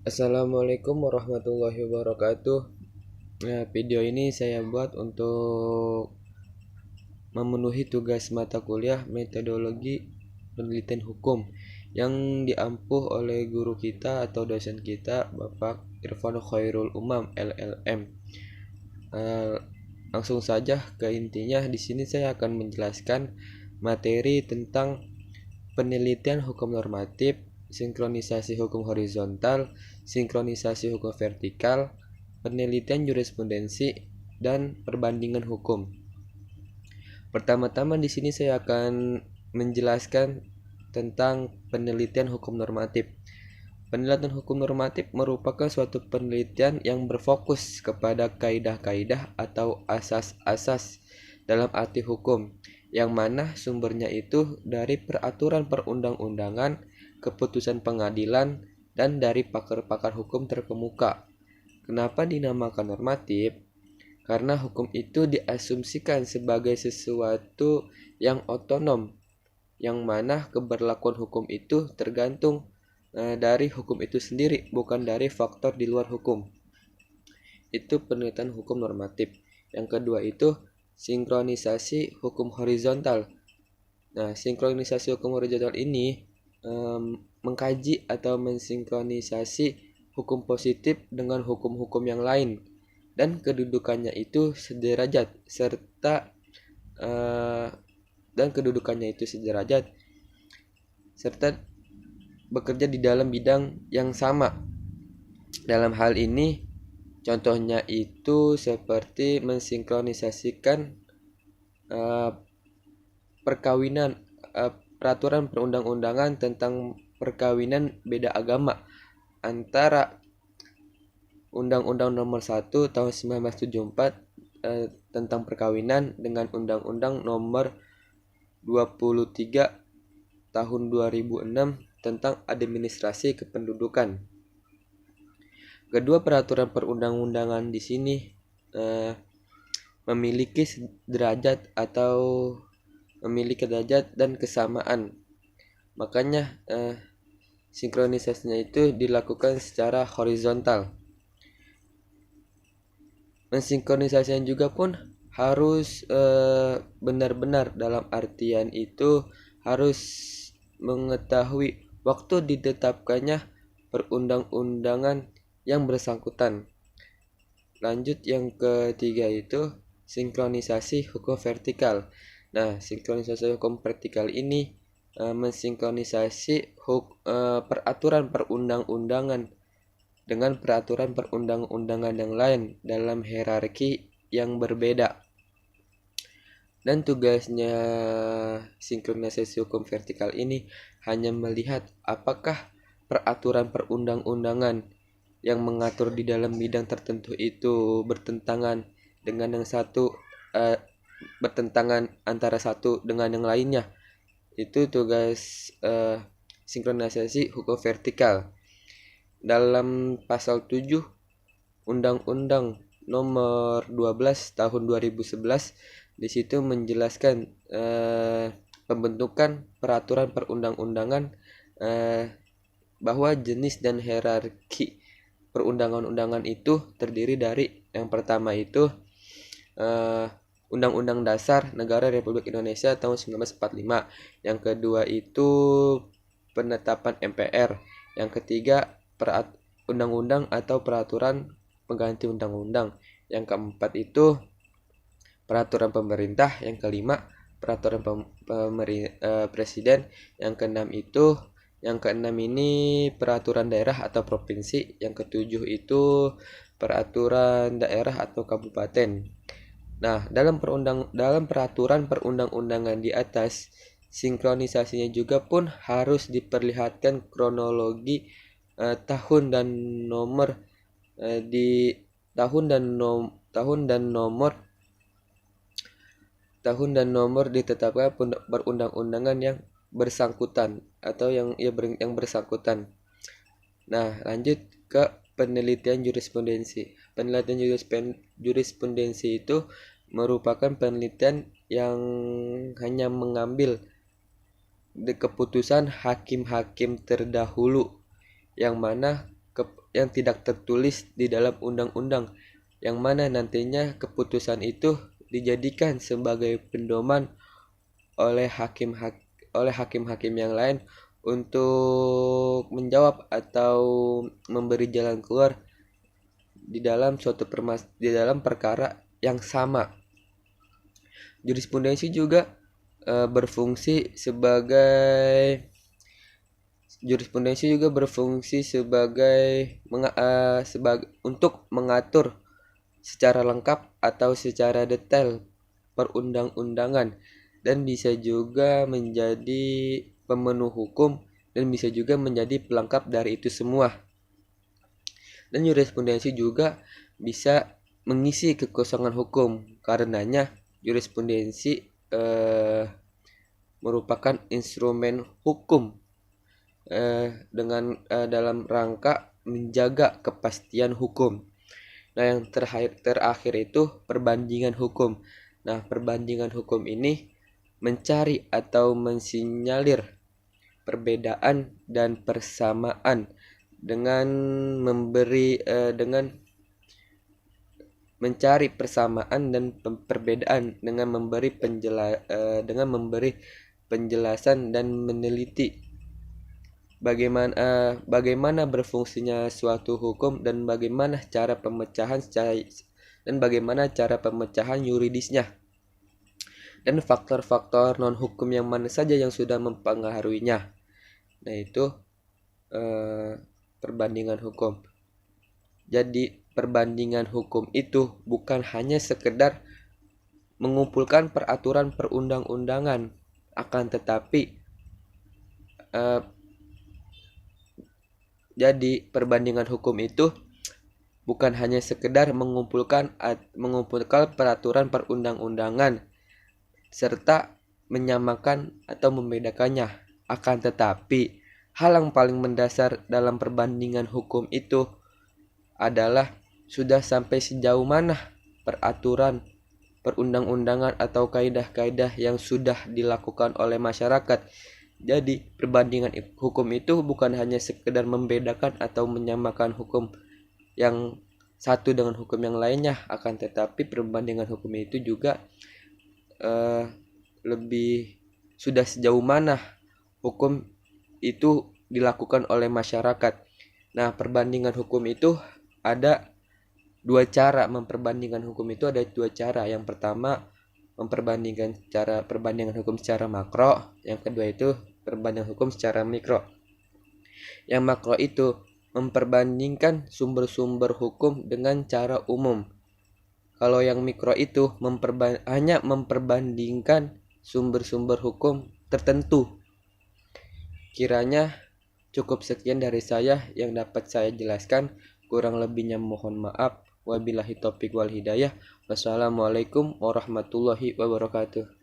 Assalamualaikum warahmatullahi wabarakatuh. Nah, video ini saya buat untuk memenuhi tugas mata kuliah metodologi penelitian hukum yang diampuh oleh guru kita atau dosen kita, Bapak Irfan Khairul Umam LLM. Eh, Langsung saja ke intinya. Di sini saya akan menjelaskan materi tentang penelitian hukum normatif, sinkronisasi hukum horizontal, sinkronisasi hukum vertikal, penelitian jurisprudensi, dan perbandingan hukum. Pertama-tama di sini saya akan menjelaskan tentang penelitian hukum normatif. Penelitian hukum normatif merupakan suatu penelitian yang berfokus kepada kaidah-kaidah atau asas-asas dalam arti hukum, yang mana sumbernya itu dari peraturan perundang-undangan, keputusan pengadilan, dan dari pakar-pakar hukum terkemuka. Kenapa dinamakan normatif? Karena hukum itu diasumsikan sebagai sesuatu yang otonom, yang mana keberlakuan hukum itu tergantung dari hukum itu sendiri, bukan dari faktor di luar hukum. Itu penelitian hukum normatif. Yang kedua itu sinkronisasi hukum horizontal. Nah, sinkronisasi hukum horizontal ini mengkaji atau mensinkronisasi hukum positif dengan hukum-hukum yang lain, dan kedudukannya itu sederajat eh, serta bekerja di dalam bidang yang sama. Dalam hal ini, contohnya itu seperti mensinkronisasikan uh, perkawinan, peraturan perundang-undangan tentang perkawinan beda agama antara Undang-Undang Nomor 1 Tahun 1974 tentang perkawinan dengan Undang-Undang Nomor 23 Tahun 2006 tentang administrasi kependudukan. Kedua peraturan perundang-undangan di sini memiliki derajat dan kesamaan. Makanya sinkronisasinya itu dilakukan secara horizontal. Mensinkronisasinya juga pun harus benar-benar, dalam artian itu harus mengetahui waktu ditetapkannya perundang-undangan yang bersangkutan. Lanjut, yang ketiga itu sinkronisasi hukum vertikal. Nah, sinkronisasi hukum vertikal ini mensinkronisasi peraturan perundang-undangan dengan peraturan perundang-undangan yang lain dalam hierarki yang berbeda. Dan tugasnya sinkronisasi hukum vertikal ini hanya melihat apakah peraturan perundang-undangan yang mengatur di dalam bidang tertentu itu bertentangan dengan yang satu, bertentangan antara satu dengan yang lainnya. Itu tugas sinkronisasi hukum vertikal. Dalam pasal 7 Undang-Undang Nomor 12 Tahun 2011, di situ menjelaskan pembentukan peraturan perundang-undangan, bahwa jenis dan hierarki perundang-undangan itu terdiri dari, yang pertama itu Undang-Undang Dasar Negara Republik Indonesia tahun 1945. Yang kedua itu penetapan MPR. Yang ketiga undang-undang atau peraturan pengganti undang-undang. Yang keempat itu peraturan pemerintah. Yang kelima peraturan presiden. Yang keenam ini peraturan daerah atau provinsi. Yang ketujuh itu peraturan daerah atau kabupaten. Nah, dalam peraturan perundang-undangan di atas, sinkronisasinya juga pun harus diperlihatkan kronologi tahun dan nomor di tahun dan nomor ditetapkan perundang-undangan yang bersangkutan atau yang bersangkutan. Nah, lanjut ke penelitian jurisprudensi. Penelitian jurisprudensi itu merupakan penelitian yang hanya mengambil keputusan hakim-hakim terdahulu, yang mana yang tidak tertulis di dalam undang-undang, yang mana nantinya keputusan itu dijadikan sebagai pedoman oleh hakim-hakim yang lain untuk menjawab atau memberi jalan keluar di dalam perkara yang sama. Jurisprudensi juga berfungsi sebagai untuk mengatur secara lengkap atau secara detail perundang-undangan, dan bisa juga menjadi pemenuh hukum dan bisa juga menjadi pelengkap dari itu semua. Dan jurisprudensi juga bisa mengisi kekosongan hukum, karenanya jurisprudensi merupakan instrumen hukum dalam rangka menjaga kepastian hukum. Nah, yang terakhir itu perbandingan hukum. Nah, perbandingan hukum ini mencari atau mensinyalir perbedaan dan persamaan dengan mencari persamaan dan perbedaan dengan memberi penjelasan dan meneliti bagaimana berfungsinya suatu hukum dan bagaimana cara pemecahan yuridisnya, dan faktor-faktor non hukum yang mana saja yang sudah mempengaruhinya. Nah, itu perbandingan hukum. Jadi perbandingan hukum itu bukan hanya sekedar mengumpulkan peraturan perundang-undangan, akan tetapi jadi perbandingan hukum itu bukan hanya sekedar mengumpulkan peraturan perundang-undangan serta menyamakan atau membedakannya, akan tetapi hal yang paling mendasar dalam perbandingan hukum itu adalah sudah sampai sejauh mana peraturan perundang-undangan atau kaidah-kaidah yang sudah dilakukan oleh masyarakat. Jadi perbandingan hukum itu bukan hanya sekedar membedakan atau menyamakan hukum yang satu dengan hukum yang lainnya, akan tetapi perbandingan hukum itu juga lebih sudah sejauh mana hukum itu dilakukan oleh masyarakat. Nah, perbandingan hukum itu ada dua cara. Yang pertama, perbandingan hukum secara makro. Yang kedua itu perbandingan hukum secara mikro. Yang makro itu memperbandingkan sumber-sumber hukum dengan cara umum. Kalau yang mikro itu hanya memperbandingkan sumber-sumber hukum tertentu. Kiranya cukup sekian dari saya yang dapat saya jelaskan. Kurang lebihnya mohon maaf. Wabillahi taufiq wal hidayah. Wassalamualaikum warahmatullahi wabarakatuh.